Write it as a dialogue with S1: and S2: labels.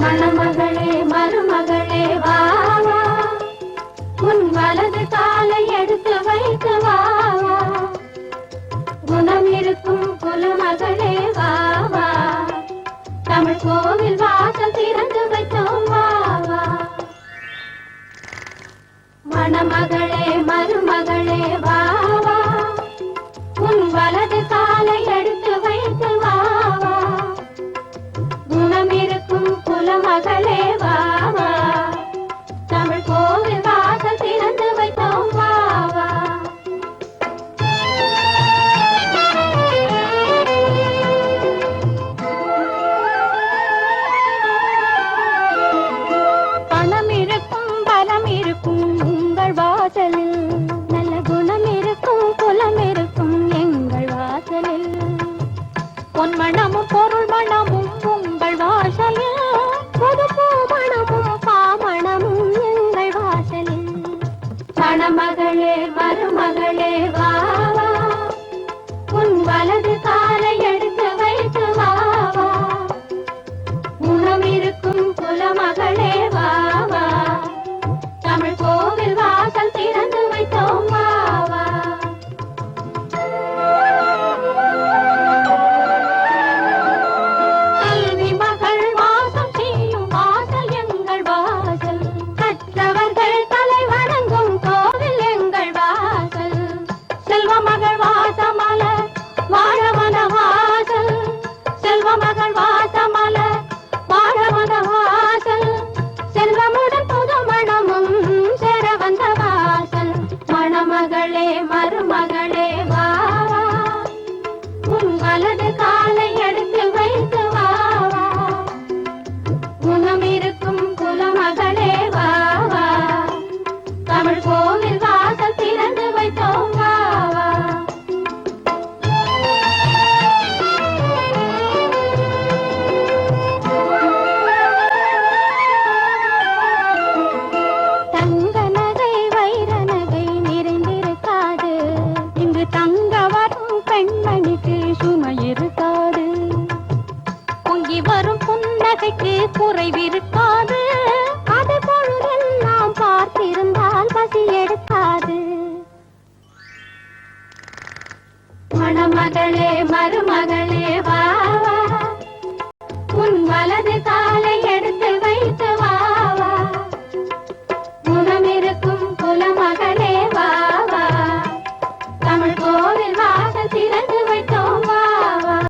S1: மணமகளே மருமகளே வா வா, உன் வலது காலை எடுத்து வைத்து வா வா, குணம் இருக்கும் குலமகளே வா வா, தமிழ் கோவில் வாசல் திறந்து வைத்தோம் வா வா. மணமகளே மருமகளே வா வா, உன் வலது காலை எடுத்து வைத்து வா வா, குணம் இருக்கும் குலமகளே வா வா, தமிழ் கோவில் வாசல் திறந்து வைத்தோம் வா வா. பணம் இருக்கும் பலம் இருக்கும் உங்கள் வாசலில், நல்ல குணம் இருக்கும் குலம் இருக்கும் எங்கள் வாசலில், பொன் மணமும் பொருள் மணமும் உங்கள் வாசலில், புது பூ மணமும் பாமணமும் எங்கள் வாசலில். மணமகளே மருமகளே வா வா, உன் வலது காலை எடுத்து வைத்து வா வா, குணம் இருக்கும் குலமகளே வா வா, தமிழ் கோவில் வாசல் திறந்து வைத்தோம் வா வா. கல்வி மகள் வாசம் செய்யும் வாசல் எங்கள் வாசல், கற்றவர்கள் தலை வணங்கும் கோவில் எங்கள் வாசல், செல்வ மகள் வாசமல வாழவன வாசல், செல்வ மகள் வாசமல வாழவன வாசல், செல்வமுடன் புது மணமும் சேர வந்த வாசல். மணமகளே மருமகளே வா வா, உன் வலது காலை எடுத்து வைத்து வா வா, குணம் இருக்கும் குலமகளே வா வா, தமிழ் கோவில் வாசல் திறந்து வைத்தோம் வா வா. தங்க நகை வைர நகை நிறைந்திருக்காது, இங்கு தங்க வரும் பெண்மணிக்கு சுமை இருக்காது, பொங்கி வரும் புன்னகைக்கு குறைவிருக்காது, அது பொழுதெல்லாம் பார்த்திருந்தால் பசி எடுக்காது. மணமகளே மருமகளே வா வா, உன் வலது காலை எடுத்து வைத்து வா வா, குணம் இருக்கும் குலமகளே வா வா, தமிழ்